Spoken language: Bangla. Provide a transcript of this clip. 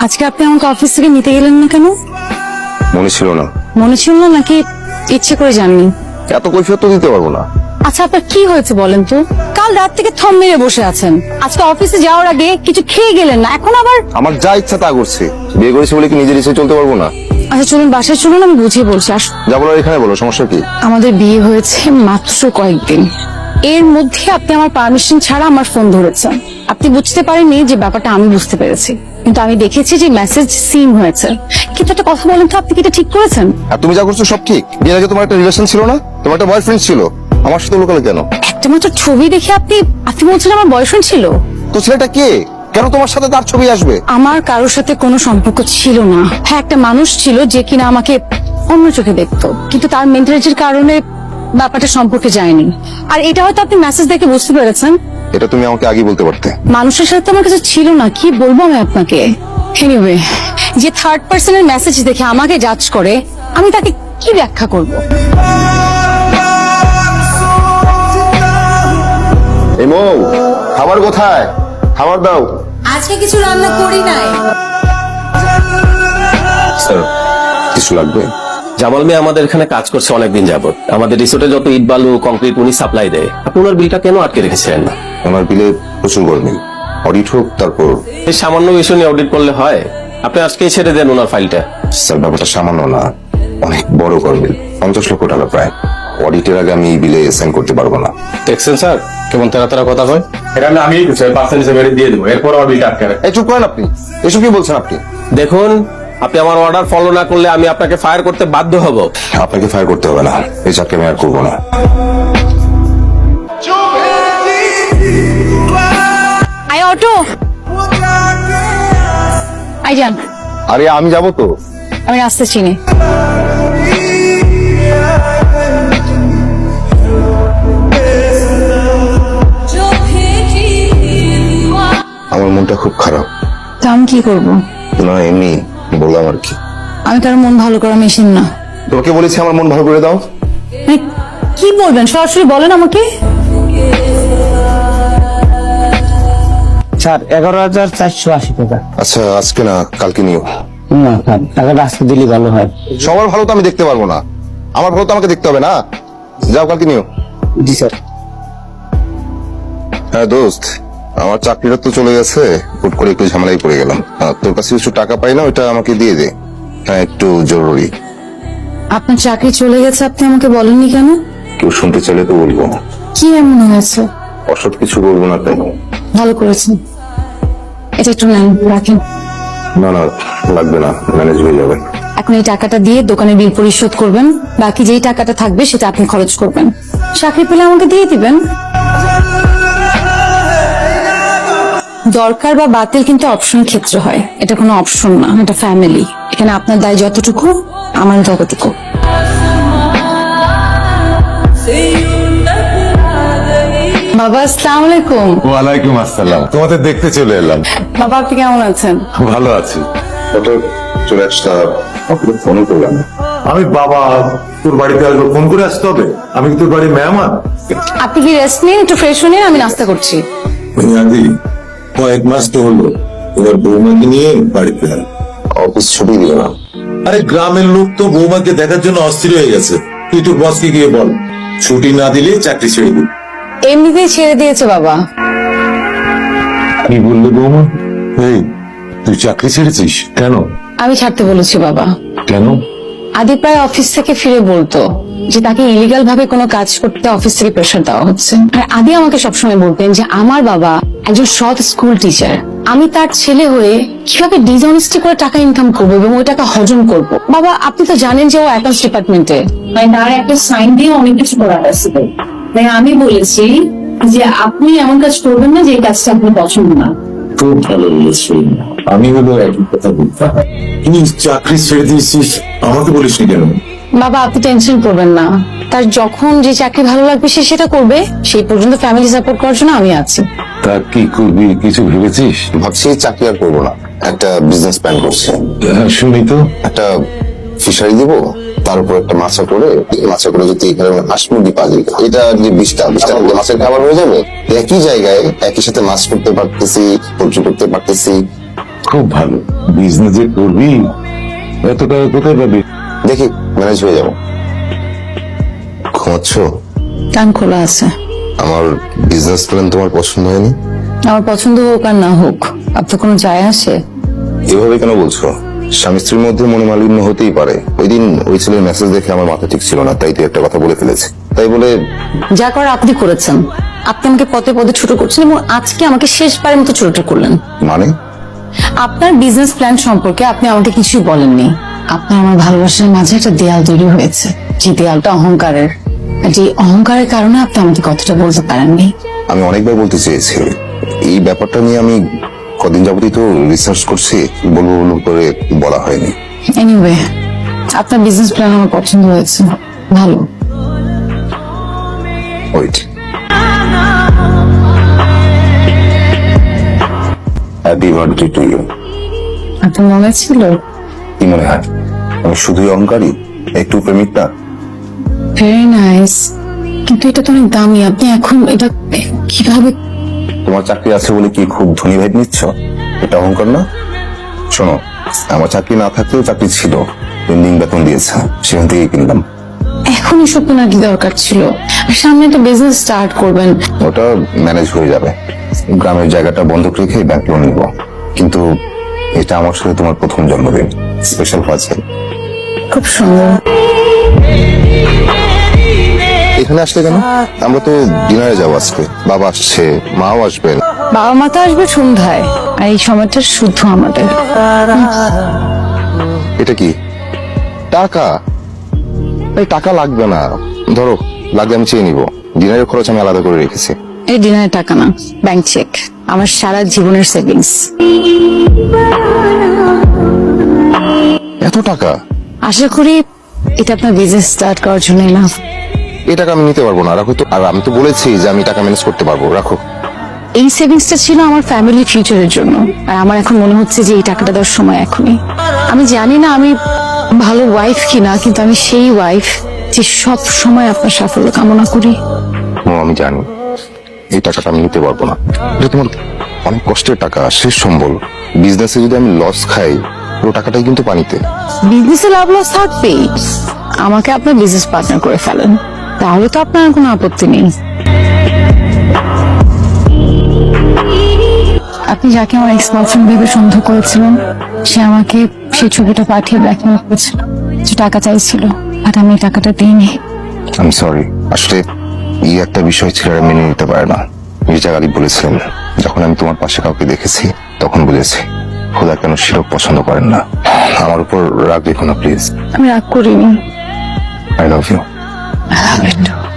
আজকে আপনি আমাকে অফিস থেকে নিতে গেলেন না কেন? মনে ছিল না। মনে ছিল না নাকি ইচ্ছে করে যাননি? এত কৈফিয়ত তো দিতে পারবো না। আচ্ছা আপনার কি হয়েছে বলেন তো? কাল রাত থেকে থম মেরে বসে আছেন, আজকে অফিসে যাওয়ার আগে কিছু খেয়ে গেলেন না, এখন আবার? আমার যা ইচ্ছা তা করছে। বিয়ে করেছি বলে কি নিজের ইচ্ছে চলতে পারবো না? আচ্ছা চলুন বাসায় চলুন, আমি বুঝিয়ে বলছি। যা বলার এখানে বলো, সমস্যা কি? আমাদের বিয়ে হয়েছে মাত্র কয়েকদিন, এর মধ্যে আপনি আমার পারমিশন ছাড়া আমার ফোন ধরেছেন। আপনি বুঝতে পারেননি যে ব্যাপারটা আমি বুঝতে পেরেছি, কিন্তু আমি দেখেছি যে মেসেজ সিন হয়েছে। কিন্তু একটা কথা বলেন তো, আপনি কি এটা ঠিক করেছেন? আর তুমি যা করছো সব ঠিক। বিয়ের আগে তোমার একটা রিলেশন ছিল না? তোমার একটা বয়ফ্রেন্ড ছিল, আমার সাথে লোকালে কেন? একটা মাত্র ছবি দেখে আপনি আপনি বলছেন আমার বয়ফ্রেন্ড ছিল? তো ছেলেটা কে? কেন তোমার সাথে তার ছবি আসবে? আমার কারোর সাথে কোনো সম্পর্ক ছিল না। হ্যাঁ একটা মানুষ ছিল যে কিনা আমাকে অন্য চোখে দেখতো, কিন্তু তার মেন্টালিটির কারণে ব্যাপারটা সম্পর্কে যায়নি। আর এটা হয়তো আপনি মেসেজ দেখে বুঝতে পেরেছেন। এটা তুমি আমাকে আগে বলতে পারতে। মানুষের সাথে তো আমার কাছে ছিল না, কি বলবো আমি আপনাকে। এনিওয়ে, যে থার্ড পার্সনের মেসেজ দেখে আমাকে জাজ করে, আমি তাকে কি ব্যাখ্যা করব? এমো, খাবার কোথায়? খাবার দাও। আজকে কিছু রান্না করি নাই। স্যার, কিছু লাগবে? জামাল মিয়া আমাদের এখানে কাজ করছে অনেকদিন যাবত। আমাদের রিসোর্টে যত ইট বালু কংক্রিট উনি সাপ্লাই দেয়। আপনি ওনার বিলটা কেন আটকে রেখেছিলেন না? আমার বিলে প্রচুর গরমিল, অডিট হোক তারপর। এই সামান্য বিষয় নিয়ে অডিট করলে হয়? আপনি আজকেই ছেড়ে দেন ওনার ফাইলটা। স্যার ব্যাপারটা সামান্য না, অনেক বড় গরমিল, 50 লক্ষ টাকা প্রায়। অডিটের আগে আমি এই বিলে সাইন করতে পারবো না। দেখছেন স্যার কেমন তারা কথা কয়? এটা আমি পার্সেন্ট হিসেবে দিয়ে দেবো, এরপর আমার বিলটা আটকে রাখেন। এই চুপ করেন আপনি, এসব কি বলছেন আপনি? দেখুন, আপনি আমার অর্ডার ফলো না করলে আমি আপনাকে ফায়ার করতে বাধ্য হব। আপনাকে ফায়ার করতে হবে না, এই চাকরি আমি আর করবো না। আই অটো, আই যান। আরে আমি যাবো তো। আমি রাস্তা চিনি। আমার মনটা খুব খারাপ। তা আমি কি করবো? না এমনি বললাম আর কি। আমি কারো মন ভালো করা মেশিন না। তোকে বলেছি আমার মন ভালো করে দাও। মানে কি বলবেন সরাসরি বলেন আমাকে। স্যার 11,480 টাকা। আচ্ছা আজকে না, কালকে নিও। না স্যার, টাকাটা আজকে দিলে ভালো হয়। সবার ভালো তো আমি দেখতে পারবো না, আমার ভালো তো আমাকে দেখতে হবে না। যাও কালকে নিও। জি স্যার। হ্যাঁ দোস্ত, আমার চাকরিটা তো চলে গেছে, হুট করে একটু ঝামেলায় পড়ে গেলাম। তোর কাছে কিছু টাকা পাই না, ওইটা আমাকে দিয়ে দে। হ্যাঁ একটু জরুরি। আপনার চাকরি চলে গেছে, আপনি আমাকে বলেননি কেন? কেউ শুনতে চাইলে তো বলবো। কি এমন হয়েছে? অসৎ কিছু বলবো না তাই। ভালো করেছেন, এটা একটু নেন, রাখেন। না না লাগবে না, ম্যানেজ হয়ে যাবে। এখন এই টাকাটা দিয়ে দোকানের বিল পরিশোধ করবেন, বাকি যেই টাকাটা থাকবে সেটা আপনি খরচ করবেন। চাকরি পেলে আমাকে দিয়ে দিবেন। দরকার বা বাতিল কিন্তু অপশনের ক্ষেত্রে হয়, এটা কোনো অপশন না, এটা ফ্যামিলি। এখানে আপনার দায় যতটুকু, আমার ততটুকু। বাবা আসসালামু আলাইকুম। ওয়ালাইকুম আসসালাম, তোমাদের দেখতে চলে এলাম। বাবা আপনি কেমন আছেন? ভালো আছি। চলে আসতে ফোন করলাম। আমি বাবা, তোর বাড়িতে আসবো, ফোন করে আসতে হবে? আমি কি তোর বাড়ির মেহমান? আপনি কি রেস্ট নিন, একটু ফ্রেশ হয়ে নিন, আমি নাস্তা করছি। আদি কয়েক মাস তো হলো এবার বৌমাকে নিয়ে বাড়িতে আয়। অফিস ছুটি দিল না। আরে গ্রামের লোক তো বৌমাকে দেখার জন্য অস্থির হয়ে গেছে। তুই তোর বসকে গিয়ে বল ছুটি না দিলে চাকরি ছেড়ে দিবি। এমনিতেই ছেড়ে দিয়েছে বাবা। কি বললি বৌমা? এই তুই চাকরি ছেড়েছিস কেন? আমি ছাড়তে বলেছি বাবা। কেন? আদি প্রায় অফিস থেকে ফিরে বলতো যে তাকে ইলিগাল ভাবে কোনো কাজ করতে অফিস থেকে প্রেশার দেওয়া হচ্ছে। আর আদি আমাকে সবসময় বলতেন যে আমার বাবা একজন সৎ স্কুল টিচার, আমি তার ছেলে হয়ে কিভাবে ডিসঅনেস্টি করে টাকা ইনকাম করবো এবং ওই টাকা হজম করবো। বাবা আপনি তো জানেন যে ও অ্যাকাউন্টস ডিপার্টমেন্টে, মানে তার একটা সাইন দিয়ে অনেক কিছু করার আছে। তাই আমি বলেছি যে আপনি এমন কাজ করবেন না যে কাজটা আপনি পছন্দ না। খুব ভালো বলেছি। আমি হলো একই কথা বলতাম, তুই চাকরি ছেড়ে দিয়েছিস, আমাকে বলিসনি কেন? বাবা আপনি টেনশন করবেন না, তার যখন যে চাকরি ভালো লাগবে সে সেটা করবে। সেই পর্যন্ত ফ্যামিলি সাপোর্ট করার জন্য আমি আছি। তা কি করবি কিছু ভেবেছিস? ভাবছি চাকরি আর করবো না, একটা বিজনেস প্ল্যান করছি। শুনি তো। একটা ফিশারি দিব, তার উপর একটা মাছা করে, মাছা করে যদি এখানে হাঁস মুরগি পালি, এটা যদি 20টা মাছের খাবার হয়ে যাবে। একই জায়গায় একই সাথে মাছ করতে পারতেছি, পোল্ট্রি করতে পারতেছি, খুব ভালো। বিজনেস যে করবি এত টাকা কোথায় পাবি? দেখি ম্যানেজ হয়ে যাবো। ঘুমাচ্ছ? কান খোলা আছে। আমার বিজনেস প্ল্যান তোমার পছন্দ হয়নি? আমার পছন্দ হোক আর না হোক আপনার কোনো যায় আসে? এভাবে কেন বলছো? স্বামী স্ত্রীর মধ্যে মনোমালিন্য হতেই পারে। ওই দিন ওই ছেলের মেসেজ দেখে আমার মাথা ঠিক ছিল না, তাই তুই একটা কথা বলে ফেলেছি। তাই বলে যা করার আপনি করেছেন। আপনি আমাকে পদে পদে ছোট করছেন এবং আজকে আমাকে শেষবারের মতো ছোট করলেন। মানে আপনার বিজনেস প্ল্যান সম্পর্কে আপনি আমাকে কিছুই বলেননি। আপনার আমার ভালোবাসার মাঝে একটা দেয়াল তৈরি হয়েছে, যে দেয়ালটা অহংকারের। আর যে অহংকারের কারণে আপনি আমাকে কথাটা বলতে পারেননি। আমি অনেকবার বলতে চেয়েছি, এই ব্যাপারটা নিয়ে আমি কদিন যাবতই তো রিসার্চ করছি, বলবো বলবো করে বলা হয়নি। এনিওয়ে, আপনার বিজনেস প্ল্যান আমার পছন্দ হয়েছে, ভালো। Wait, happy birthday to you. আপনার মনে ছিল? কি মনে হয় আমি শুধুই অহংকারী, একটু প্রেমিক না? ভেরি নাইস, কিন্তু এটা তো অনেক দামি। আপনি এখন এটা কিভাবে? তোমার চাকরি আছে বলে কি খুব ধনী ভাই নিচ্ছ? এটা অহংকার না? শোনো, আমার চাকরি না থাকলেও চাকরি ছিল, পেন্ডিং বেতন দিয়েছে, সেখান থেকেই কিনলাম। এখন এসব কেনার কি দরকার ছিল? আর সামনে একটা বিজনেস স্টার্ট করবেন। ওটা ম্যানেজ হয়ে যাবে। গ্রামের জায়গাটা বন্ধক রেখে ব্যাংক লোন নিব, কিন্তু এটা আমার সাথে তোমার প্রথম জন্মদিন, স্পেশাল আছে। খুব সুন্দর। এখানে আসলে কেন? আমরা তো ডিনারে যাবো আজকে। বাবা আসছে, মাও আসবেন। বাবা মা তো আসবে সন্ধ্যায়, আর এই সময়টা শুদ্ধ আমাদের। এটা কি টাকা? এই টাকা লাগবে না, ধরো লাগলে আমি চেয়ে নিব। ডিনারের খরচ আমি আলাদা করে রেখেছি। এই ডিনারের টাকা না, ব্যাংক চেক, আমার সারা জীবনের সেভিংস। এত টাকা? আশা করি এটা আপনার বিজনেস স্টার্ট করার জন্য না। এই টাকা আমি নিতে পারবো না, রাখো তো। আর আমি তো বলেছি যে আমি টাকা ম্যানেজ করতে পারবো, রাখো। এই সেভিংসটা ছিল আমার ফ্যামিলি ফিউচারের জন্য, আর আমার এখন মনে হচ্ছে যে এই টাকাটা দেওয়ার সময় এখনই। আমি জানি না আমি ভালো ওয়াইফ কিনা, কিন্তু আমি সেই ওয়াইফ যে সব সময় আপনার সাফল্য কামনা করি। আমি জানি এই টাকাটা আমি নিতে পারবো না। এটা তোমার অনেক কষ্টের টাকা, শেষ সম্বল। বিজনেসে যদি আমি লস খাই, পুরো টাকাটাই কিন্তু পানিতে। বিজনেসে লাভ লস থাকবেই। আমাকে আপনার বিজনেস পার্টনার করে ফেলেন, তাহলে তো আপনার কোনো আপত্তি নেই। আপনি যাকে আমার এক্স বয়ফ্রেন্ড ভেবে সন্দেহ করেছিলেন, সে আমাকে সেই ছবিটা পাঠিয়ে ব্ল্যাকমেল করেছিল, যে টাকা চাইছিল, আর আমি এই টাকাটা দিইনি। আমি সরি, আসলে এই একটা বিষয় ছেলেরা মেনে নিতে পারে না। মির্জা গালিব বলেছিলেন, যখন আমি তোমার পাশে কাউকে দেখেছি তখন বুঝেছি খোদা কেন শিরক পছন্দ করেন না। আমার উপর রাগ রেখো না প্লিজ। আমি রাগ করিনি। I love you. I love it too.